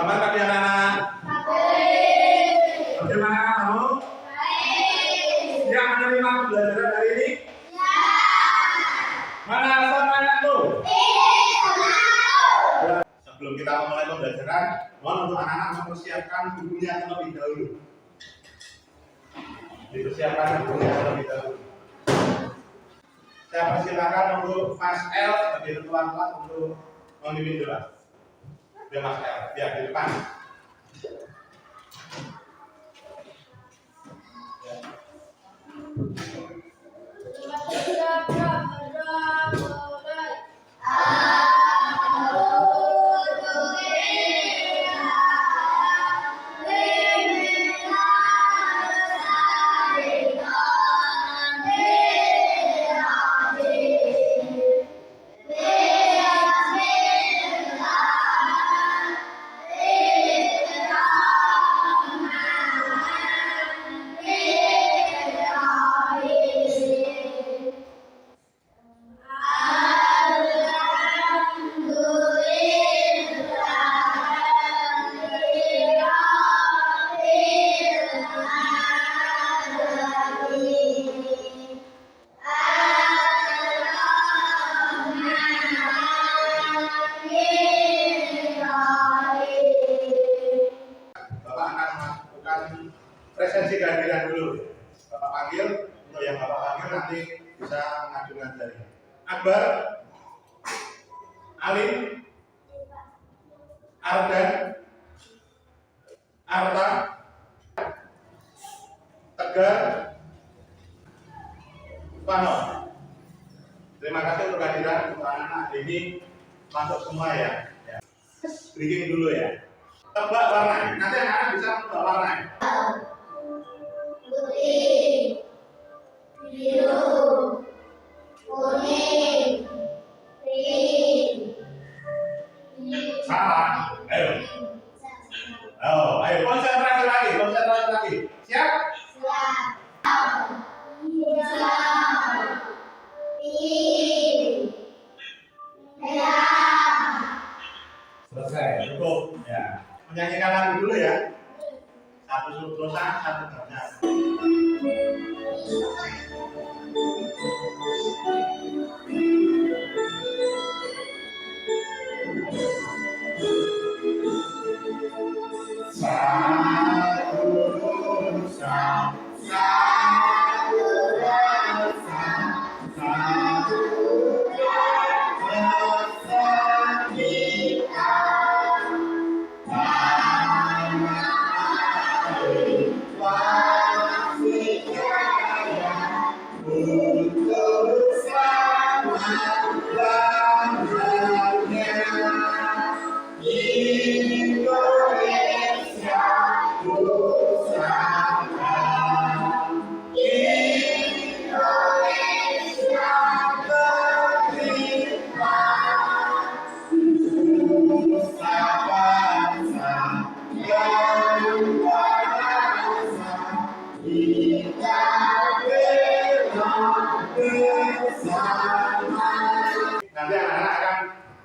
Selamat pagi anak-anak. Bagaimana kamu? Siap menerima pembelajaran hari ini? Mana semangatmu? Sebelum kita memulai pembelajaran, mohon untuk anak-anak mempersiapkan bukunya terlebih dahulu. Dipersiapkan bukunya terlebih dahulu. Saya persilakan untuk Mas L sebagai ketua kelas untuk memimpin doa. Ya Mas L, ya di depan. Presensi kehadiran dulu. Bapak panggil, untuk yang Bapak panggil nanti bisa mengajukan jari. Akbar, Alim, Ardan, Arta, Tegar, Pano. Terima kasih untuk kehadiran untuk anak-anak ini masuk semua ya. Briefing dulu ya. Tebak warna. Nanti anak-anak bisa menebak warna. Putih, biru, kuning, pink. Salah. Ayo. Oh, ayo konsentrasi lagi. Siap? Siap. Hijau, pink, merah. Selesai. Cukup. Ya. Menyanyikan lagu dulu ya. Satu subdosa, satu kerja. Satu dosa, satu rasa, satu rasa kita. Nanti anak-anak akan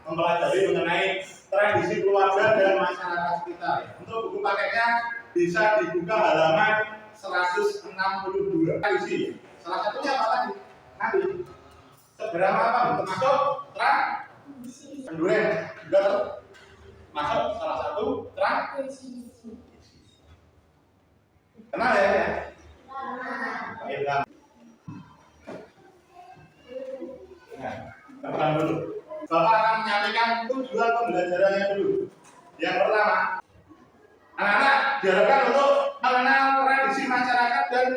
mempelajari mengenai tradisi keluarga dan masyarakat kita. Untuk buku paketnya bisa dibuka halaman 162. Tradisi. Salah satunya apa tadi? Nanti. Seberapa apa? Termasuk tradisi. Penduren juga masuk salah satu tradisi. Kenal ya? Kenal. Teman dulu. Bapak akan menyampaikan tujuan pembelajarannya dulu. Yang pertama, anak-anak diharapkan untuk mengenal tradisi masyarakat dan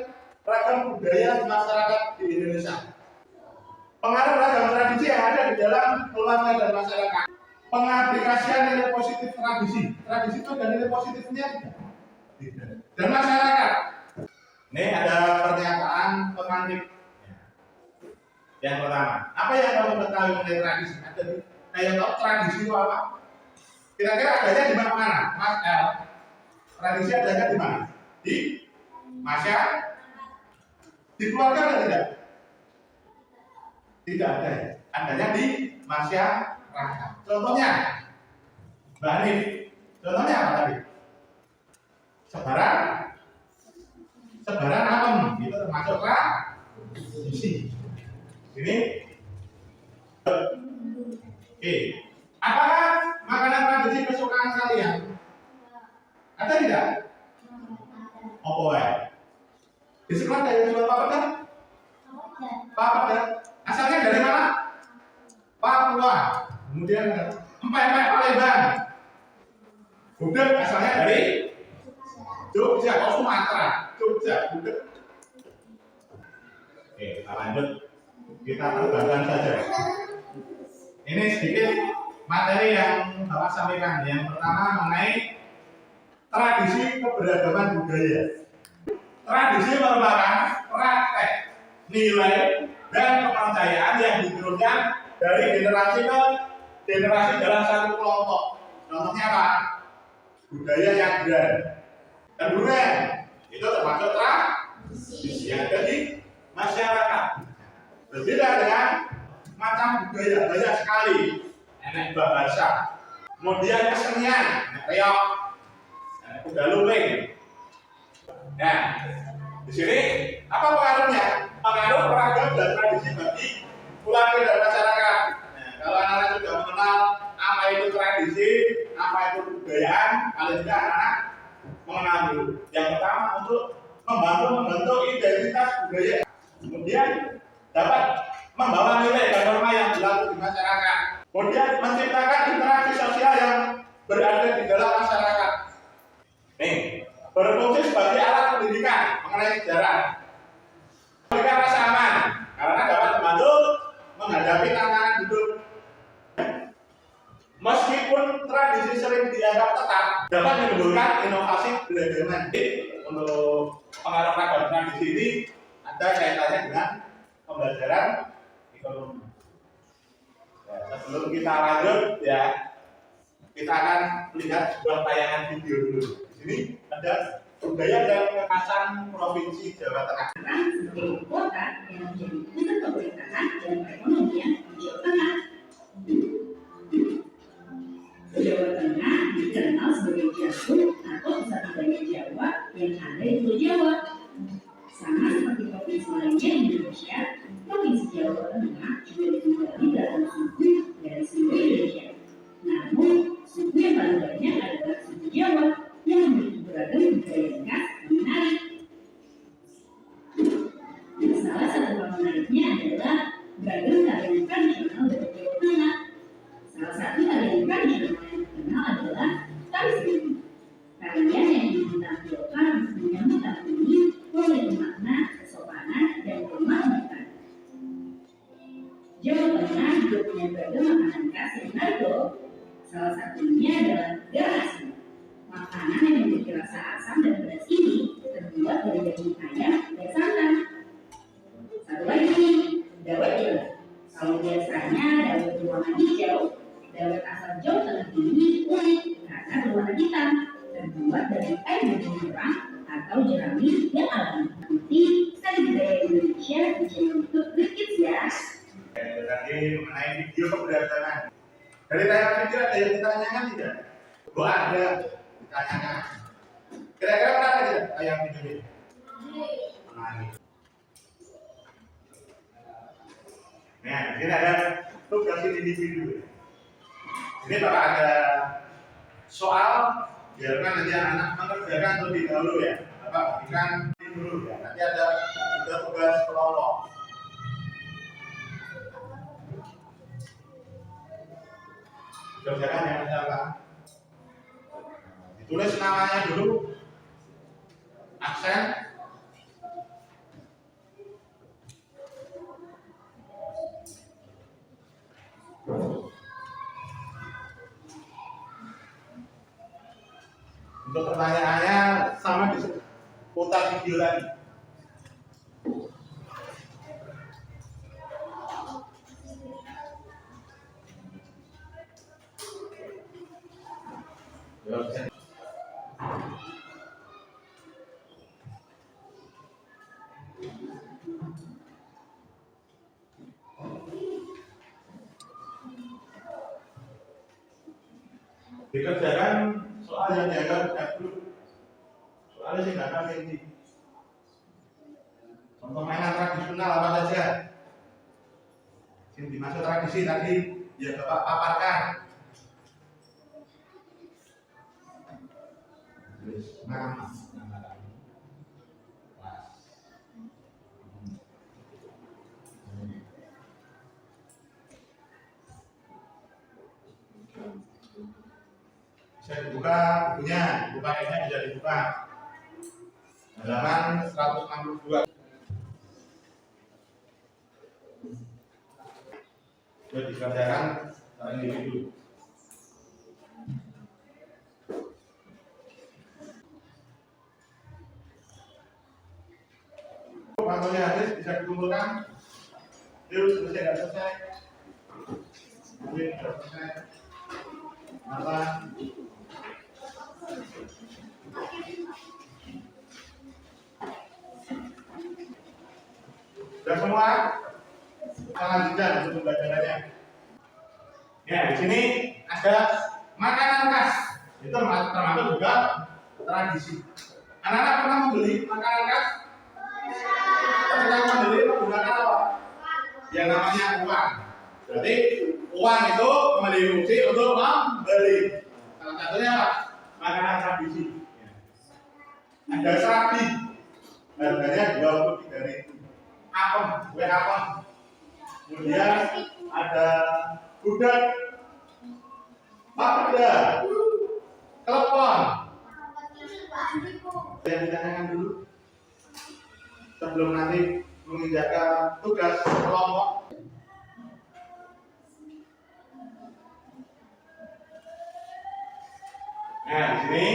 ragam budaya masyarakat di Indonesia. Pengaruh ragam tradisi yang ada di dalam keluarga dan masyarakat. Pengaplikasian nilai positif tradisi. Tradisi itu ada nilai positifnya tidak. Dan masyarakat. Ini ada pernyataan pemantik. Yang pertama, apa yang kamu ketahui mengenai tradisi? Ada yang tahu tradisi itu apa? Kira-kira adanya di mana, Mas L? Tradisi adanya di mana? Di masyarakat? Di keluarga atau tidak? Tidak ada. Adanya di masyarakat. Contohnya, Mbak Nif, Contohnya apa tadi? Sebaran, sebaran atom itu termasuk tradisi. Ini, oke. Apakah makanan tradisi kesukaan kalian? Ada tidak? Apa ya? Di sekolah ada yang jual papat kan? Papat ya? Asalnya dari mana? Papua. Kemudian empek-empek Palembang. Gudeg asalnya dari Jogja, Sumatera, Jogja, gudeg. Oke, kita lanjut. Kita terbangkan saja. Ini sedikit materi yang Bapak sampaikan. Yang pertama mengenai tradisi keberagaman budaya. Tradisi merupakan praktek, nilai, dan kepercayaan yang diturunkan dari generasi ke generasi dalam satu kelompok. Contohnya apa? Budaya yang grand. Kemudian itu termasuk tradisi yang ada di masyarakat. Berbeda dengan macam budaya, banyak sekali. Enek bahasa, kemudian kesenian, enek reok, enek kuda lumping. Nah, di sini apa pengaruhnya? Pengaruh peragam dan tradisi bagi keluarga dan masyarakat. Nah, kalau anak-anak sudah mengenal apa itu tradisi, apa itu kebudayaan, paling tidak anak-anak mengenal dulu. Yang pertama untuk membentuk identitas budaya, kemudian dapat membawa nilai dan norma yang berlaku di masyarakat, kemudian menciptakan interaksi sosial yang berada di dalam masyarakat. Nih, berfungsi sebagai alat pendidikan mengenai sejarah, memberikan rasa aman karena dapat membantu menghadapi tantangan hidup. Meskipun tradisi sering dianggap tetap, dapat menimbulkan inovasi beragam. Untuk pengaruh ragam tradisi ini ada kaitannya dengan pembelajaran ekonomi. Ya, sebelum kita lanjut ya, kita akan melihat sebuah tayangan video dulu. Di sini ada budaya dan kekhasan Provinsi Jawa Tengah. Sebagai kota yang menjadi pusat pemerintahan dan perekonomian di Jawa Tengah. Jawa Tengah dikenal sebagai Jawa atau pusat budaya Jawa yang ada di Pulau Jawa. Sama seperti provinsi lainnya di Indonesia, Provinsi Jawa Tengah juga ditinggali dalam suku dari seluruh Indonesia. Namun, suku yang paling banyak adalah suku Jawa yang memiliki beragam budaya yang khas dan menarik. Salah satu hal menariknya adalah beragam tarian tradisional dari Jawa Tengah. Salah satu tarian tradisional yang terkenal adalah tari Sriwi. Tarian yang ditampilkan menyambut tahun ini memiliki makna kesopanan dan kemanusiaan. Jawa Tengah juga punya beragam makanan khas yang menarik loh. Salah satunya adalah garasi. Makanan yang memiliki rasa asam dan pedas ini terbuat dari daging ayam dan santan. Satu lagi, dawet jelas. Kalau biasanya dawet berwarna hijau, dawet asal Jawa Tengah ini unik karena berwarna hitam, terbuat dari air bumbu merah atau jerami yang alami. Nanti saya budaya Indonesia di channel YouTube Rikits ya. Tadi mengenai video keberagaman. Dari tayangan video ada yang ditanyakan tidak? Oh ada, ditanyakan. Kira-kira pernah tidak tayang video ini? Menarik. Nah, ini ada tugas individu. Ini Bapak ada soal, biarkan nanti anak mengerjakan lebih dahulu ya. Bapak berikan dulu ya. Nanti ada tugas kelompok. Kerjakan ya misalkan. Ditulis namanya dulu, aksen, untuk pertanyaannya sama di putar video lagi. Dikerjakan soal yang dianggap dulu. Soalnya sih nggak ada ini. Contoh mainan tradisional apa saja? Yang dimaksud tradisi tadi ya Bapak paparkan. Nah, bisa dibuka bukunya, bukannya bisa dibuka. Halaman 162. Sudah dikerjakan secara individu. Waktunya habis bisa dikumpulkan. Yuk, selesai nggak selesai? Mungkin sudah selesai. Apa? Sudah semua? Kita lanjutkan untuk pembelajarannya. Ya, di sini ada makanan khas. Itu termasuk juga tradisi. Anak-anak pernah membeli makanan khas? Ketika membeli menggunakan apa? Yang namanya uang. Berarti uang itu memiliki fungsi untuk membeli. Salah satunya apa? Makanan tradisi. Ada serabi, harganya 23.000. Apem, kue apem. Kemudian ada gudeg, papeda, telepon. Yang ditanyakan dulu sebelum nanti mengerjakan tugas kelompok. Nah, di sini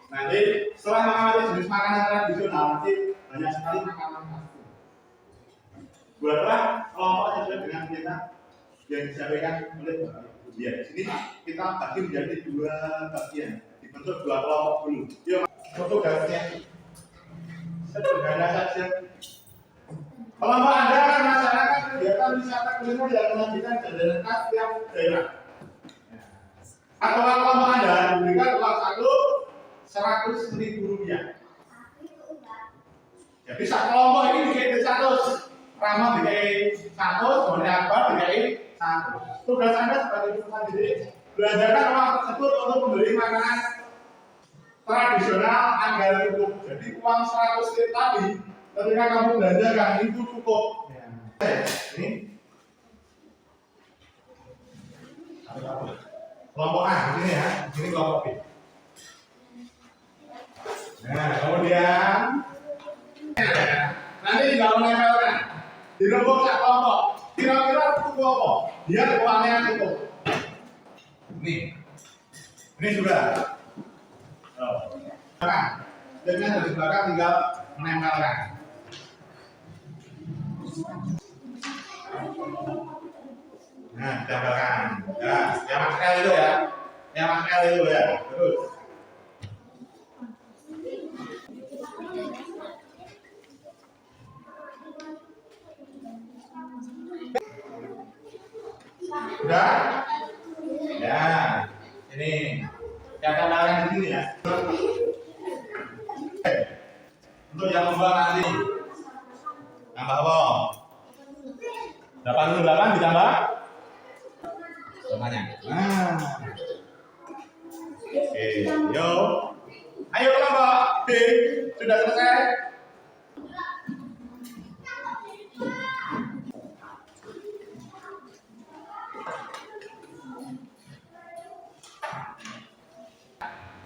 nanti setelah mengamati jenis makanan tradisional nanti banyak sekali makanan khas. Buatlah kelompok sesuai dengan kita yang disampaikan oleh Bapak Ibu. Ya, di sini kita bagi menjadi dua bagian, dibentuk dua kelompok dulu. Yuk, tugasnya sederhana saja. Kelompok Anda kan masyarakat kegiatan wisata kuliner yang menyajikan jajanan khas tiap daerah. Atau kelompok Anda diberikan uang saku 100.000 rupiah. Jadi satu kelompok ini bikin 100. Ramah dikai 1, kemudian apa dikai 1. Tugas Anda sebagai peserta didik belanjakan uang tersebut untuk membeli makanan tradisional agar cukup. Jadi uang 100 tadi ketika kamu belanjakan itu cukup. Ini kelompok A di sini ya, di sini kelompok B. Nah, kemudian nanti tinggal menempelkan di rembuk sak kelompok. Kira-kira cukup apa? Biar uangnya cukup. Ini sudah. Nah, dengan dari belakang tinggal menempelkan. Nah, ditempelkan. Ya, yang Mas L itu ya. Yang Mas L itu ya. Terus. Sudah? Ya, ini yang tempelkan di sini ya. Untuk yang membuat nanti tambah apa? 88 ditambah namanya. Nah. Oke, yo. Ayo kelompok B, sudah selesai?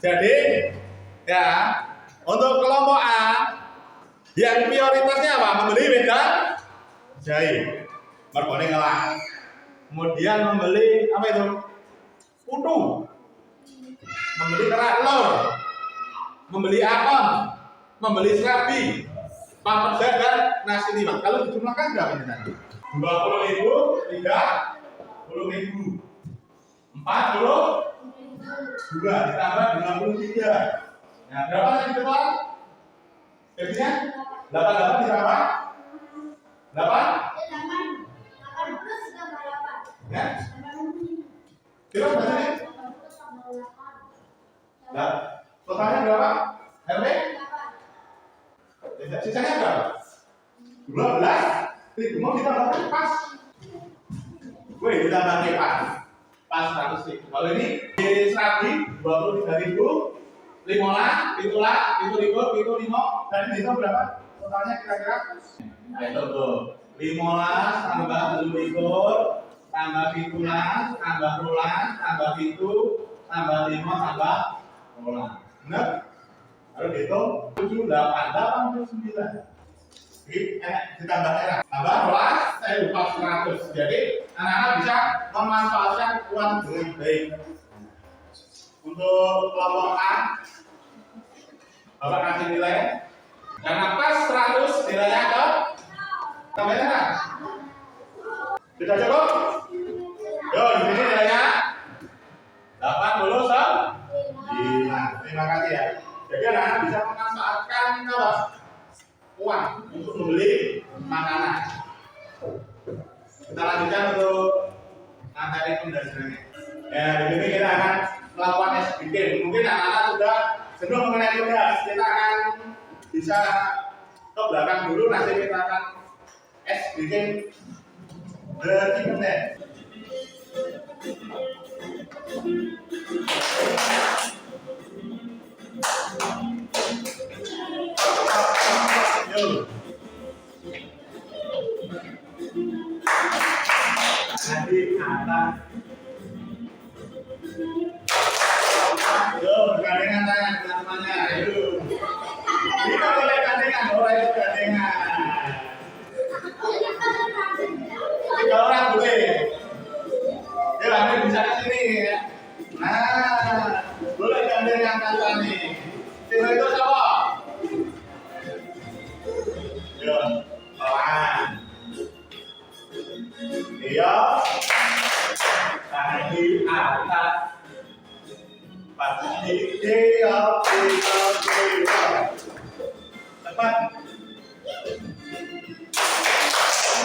Jadi, ya, untuk kelompok A yang prioritasnya apa? Membeli wedang jahit. Mergone ngelah. Kemudian membeli apa itu? Putu. Membeli kerak telur. Membeli apem. Membeli serabi. Papeda dan nasi liwet. Kalau dijumlahkan berapa ini tadi? 20.000, 30.000, 42 ditambah 63. Nah, berapa tadi total? Jadinya 88 ditambah 8? Ya? Kira berapa nih? Wih, ditambah pas 100.000. Kalau ini di Serabi 23.000, 15, itu 5, dan itu berapa? Totalnya kira-kira? Nah, itu tuh 15 tambah 27 tambah 17 tambah 12 tambah 7 tambah 5 tambah 12. Benar? Lalu dihitung 7, 8, 89. Ditambah era. Tambah 12, saya lupa 100. Jadi anak-anak bisa memanfaatkan uang dengan baik. Untuk kelompok A, Bapak kasih nilai. Karena pas 100 nilainya ke tambahnya kan? Sudah cukup? Yo, di sini nilainya 89. Terima kasih ya. Jadi anak-anak bisa memanfaatkan apa? Uang untuk membeli makanan. Kita lanjutkan untuk materi pembelajarannya. Ya, di sini kita akan melakukan SBK. Mungkin anak-anak sudah jenuh mengenai tugas. Kita akan bisa ke belakang dulu, nanti kita akan SBK berikutnya. Yo. Nanti atas. Yo, bergandengan tangan teman-temannya. Ayo. Kita boleh gandengan, boleh gandengan. 3 orang boleh. Ya, Anda bisa ke sini ya. Nah, boleh gandengan tangan nih. Sini itu siapa? Yo, pelan. Iya. Tangan di atas. Pasti dia. Cepat.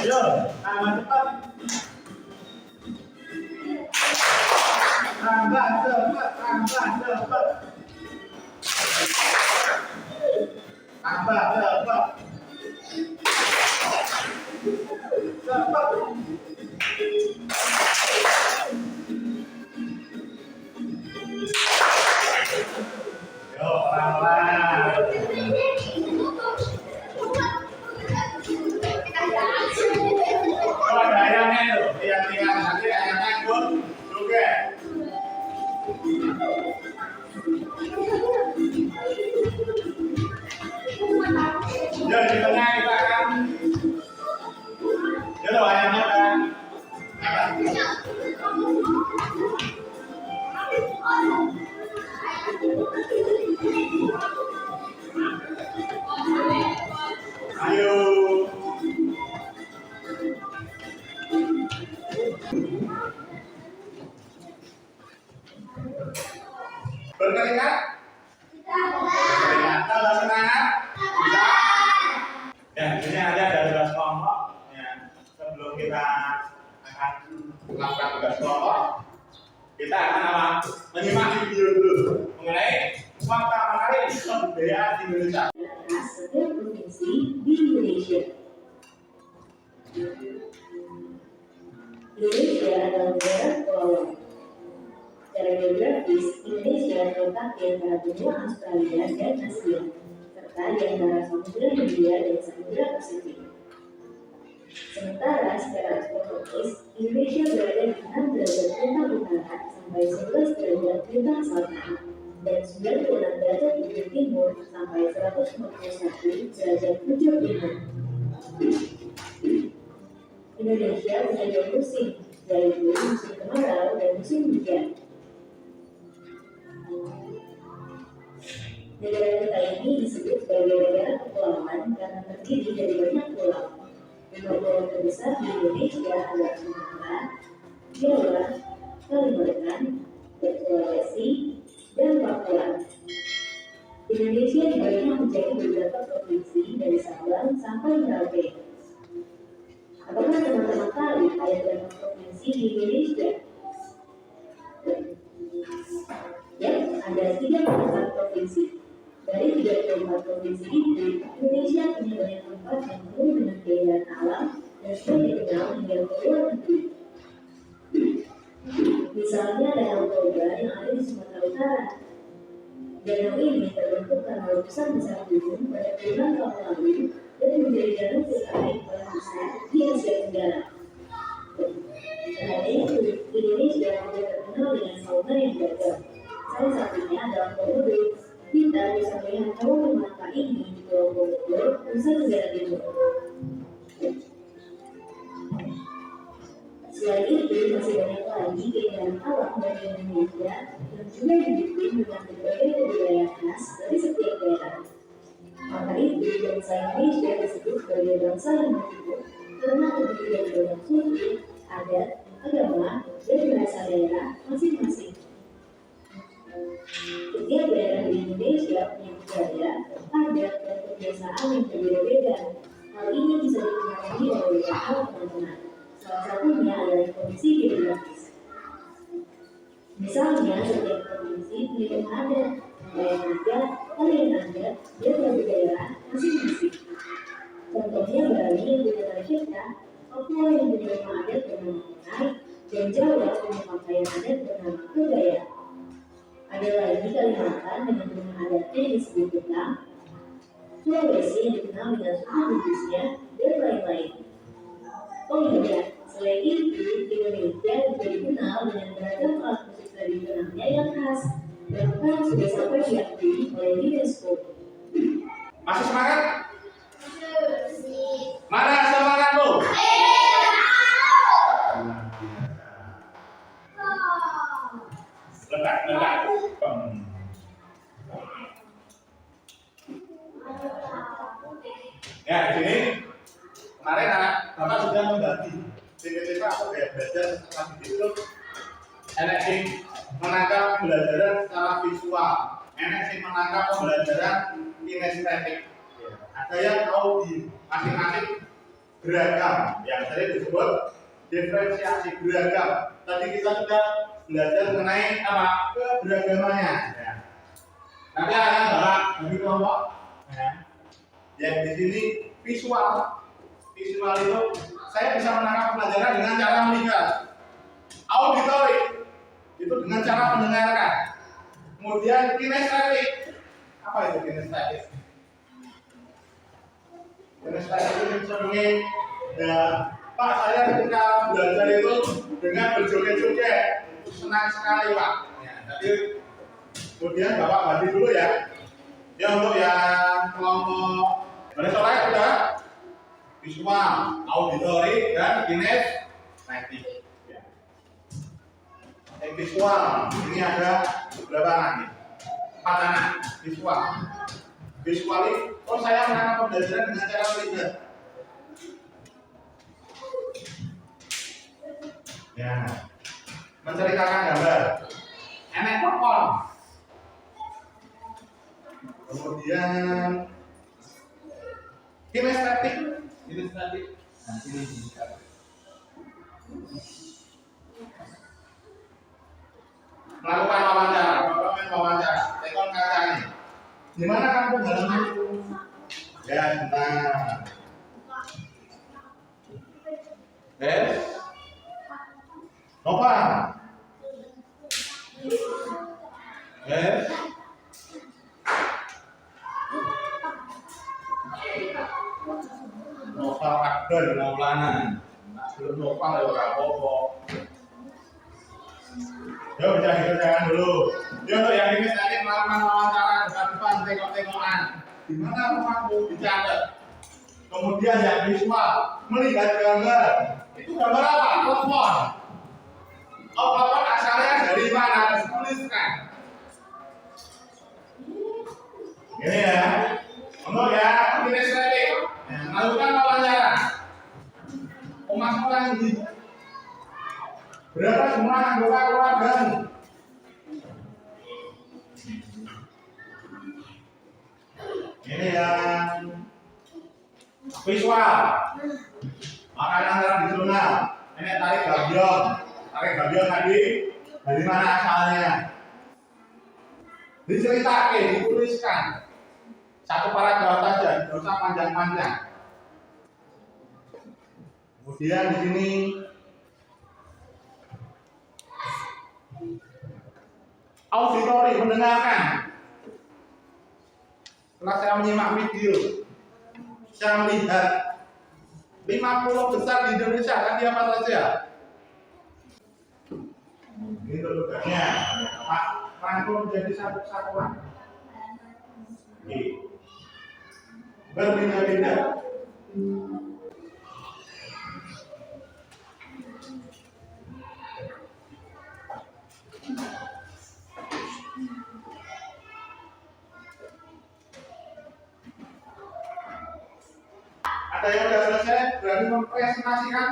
Yo, tambah cepat. Tambah cepat. Tambah cepat. Cepat. Yo, pelan-pelan. Oh, ada ayamnya tuh. Tinggal nanti ayamnya ikut juga. Ya, di tengah kita akan. Ya, tuh ayamnya kan. Ayo. Berkeringat? Berkeringat. Tambah semangat? Bisa? Ya, di sini ada 12 kelompok. Ya, sebelum kita akan melakukan tugas kelompok, kita akan apa? Menyimak video dulu mengenai fakta menarik kebudayaan Indonesia. Setiap provinsi di Indonesia. Indonesia adalah negara kepulauan. Secara geografis, Indonesia terletak di antara benua Australia dan Asia, serta di antara Samudra Hindia dan Samudra Pasifik. Sementara secara astronomis, Indonesia berada di 6 derajat lintang utara sampai 11 derajat lintang selatan dan 96 derajat bujur timur sampai 151 derajat bujur timur. Indonesia punya 2 musim, yaitu musim kemarau dan musim hujan. Negara kita ini disebut sebagai negara kepulauan karena terdiri dari banyak pulau. Pulau terbesar di Indonesia adalah Sumatera, Jawa, Kalimantan, Sulawesi, dan Papua. Indonesia dibagi menjadi beberapa provinsi dari Sabang sampai Merauke. Apakah teman-teman tahu ada berapa provinsi di Indonesia? Ya, ada 34 provinsi. Dari 34 provinsi itu, Indonesia punya banyak tempat yang penuh dengan keindahan alam dan sudah dikenal hingga ke luar negeri. utara. Danau ini terbentuk karena letusan besar gunung pada puluhan tahun lalu dan menjadi danau terbaik paling besar di Asia Tenggara. Selain itu, Indonesia juga terkenal dengan fauna yang beragam. Salah satunya adalah komodo. Kita bisa melihat hewan langka ini di Pulau Komodo, Nusa Tenggara Timur. Selain itu, masih banyak lagi keindahan alam dari Indonesia yang juga dibikin dengan berbagai kebudayaan khas dari setiap daerah. Maka itu, bangsa Indonesia disebut sebagai bangsa yang majemuk karena terdiri dari banyak suku, adat, agama, dan bahasa daerah masing-masing. Setiap daerah di Indonesia punya budaya, adat, dan kebiasaan yang berbeda-beda. Hal ini bisa dipengaruhi oleh beberapa hal teman-teman. Salah satunya adalah kondisi geografis. Misalnya, setiap provinsi punya adat, tarian adat, dan lagu daerah masing-masing. Contohnya Bali yang punya tari Cipta, Papua yang punya rumah adat bernama Kutai, dan Jawa punya pakaian adat bernama Kebaya. Ada lagi Kalimantan dengan rumah adatnya yang disebut Betang, Sulawesi yang dikenal dengan suku Bugusnya, dan lain-lain. Oh iya, selain itu, Indonesia juga dikenal dengan beragam alat musik tradisionalnya yang khas, bahkan sudah sampai diakui oleh UNESCO. Masih semangat? Mana semangat lu? Letak. Ya, di sini kemarin Bapak sudah membagi tipe-tipe aku kayak belajar setelah itu enak sih menangkap pembelajaran secara visual, enak sih menangkap pembelajaran kinestetik. Ada yang tahu di masing-masing beragam, yang tadi disebut diferensiasi beragam. Tadi kita sudah belajar mengenai apa keberagamannya. Ya. Nanti akan Bapak bagi kelompok. Ya. Yang di sini visual itu saya bisa menangkap pelajaran dengan cara melihat. Auditory itu dengan cara mendengarkan. Kemudian kinestetik, apa itu kinestetik? Kinestetik itu misalnya ya Pak, saya ketika belajar itu dengan berjoget-joget itu senang sekali Pak. Ya, jadi kemudian Bapak bagi dulu ya. Ya untuk yang kelompok pada sore sudah visual, auditory, dan kinestetik. Ya. Yang visual ini ada berapa nanti? 4 anak visual. Visual ini, saya menangkap pembelajaran dengan cara melihat. Ya, menceritakan gambar. Enak pokok. Kemudian kinestetik. Nah, ini bisa. Melakukan wawancara, tekon kata ini. Di mana kampung halaman itu? Ya, sebentar. Nova. Nova Akbar Maulana. Belum Nova lewat apa-apa. Yuk bisa dikerjakan dulu. Yuk untuk yang ini saya melakukan wawancara depan tengok-tengokan. Di mana rumahmu dicatat. Kemudian yang visual melihat gambar. Itu gambar apa? Telepon. Oh, telepon asalnya dari mana? Harus tuliskan. Ini ya. Untuk ya kinestetik. Melakukan wawancara. Pemasaran ini. Berapa jumlah anggota keluargamu? Ini yang visual. Makanan tradisional. Ini tarik gabion. Tarik gabion tadi dari mana asalnya? Diceritakan, dituliskan. Satu paragraf saja, tidak usah panjang-panjang. Kemudian di sini Auditori, mendengarkan. Setelah saya menyimak video, saya melihat 50 besar di Indonesia, kan dia apa saja? Ini tugasnya, Pak, rangkum menjadi satu kesatuan. Berbeda-beda. Ada yang sudah selesai, berani mempresentasikan?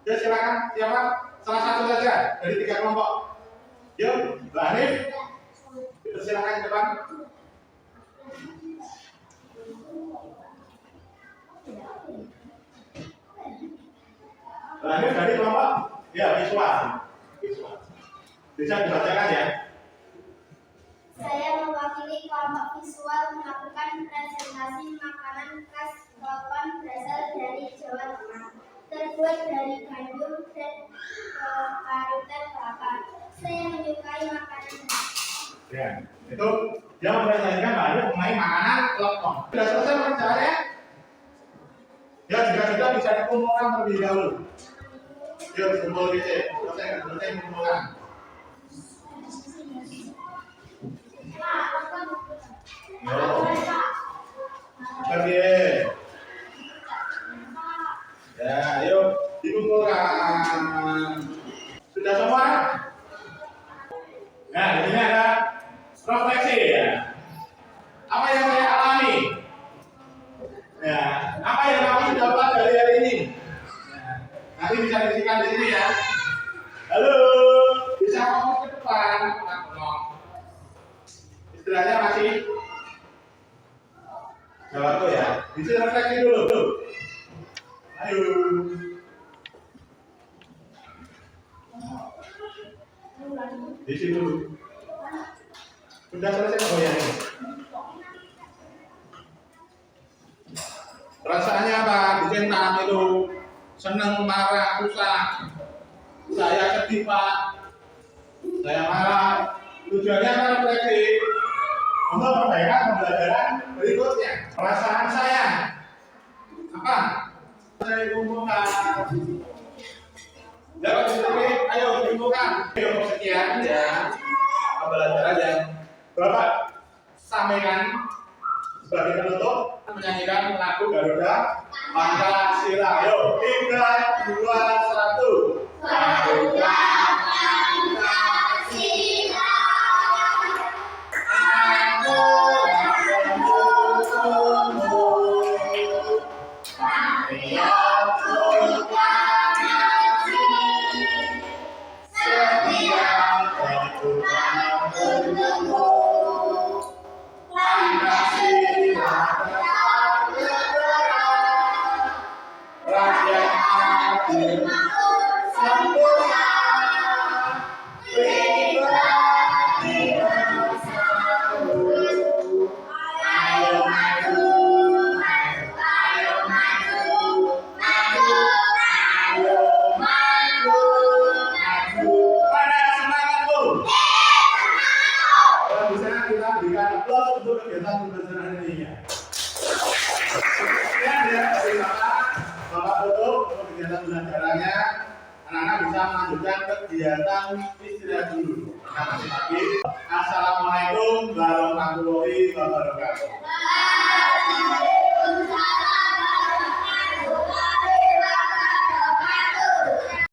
Ya silakan, siapa? Salah satu saja dari 3 kelompok. Yuk, Mbak Hanif, silakan ke depan. Mbak Hanif dari kelompok? Ya, visual. Bisa dibacakan ya. Saya mewakili kelompok visual melakukan presentasi makanan khas Klopon berasal dari Jawa Tengah, terbuat dari gandum dan parutan kelapa. Saya menyukai makanan khas. Ya, itu dia mempresentasikan baru mengenai makanan Klopon. Sudah selesai pekerjaannya? Ya, jika sudah bisa dikumpulkan terlebih dahulu. Yuk, dikumpul gitu. Selesai dikumpulkan. Berdiri. Ya, ayo dikumpulkan. Sudah semua? Nah, di sini ada refleksi ya. Apa yang saya alami? Ya, apa yang kamu dapat dari hari ini? Nah, nanti bisa diisikan di sini ya. Halo, bisa ngomong ke depan, ngomong. Istilahnya masih Jawa tuh ya. Bisa refleksi dulu. Ayo. Di sini dulu. Sudah selesai goyang. Perasaannya apa? Bikin tangan itu senang, marah, susah. Saya sedih Pak. Saya marah. Tujuannya apa refleksi? Untuk perbaikan pembelajaran berikutnya. Perasaan saya apa? Saya kumpulkan. Dapat disini, ayo kumpulkan. Ayo sekian ya pembelajaran yang Bapak sampaikan sebagai penutup menyanyikan lagu Garuda Pancasila. Ayo 3, 2, 1. Garuda kegiatan istirahat dulu. Assalamualaikum warahmatullahi wabarakatuh.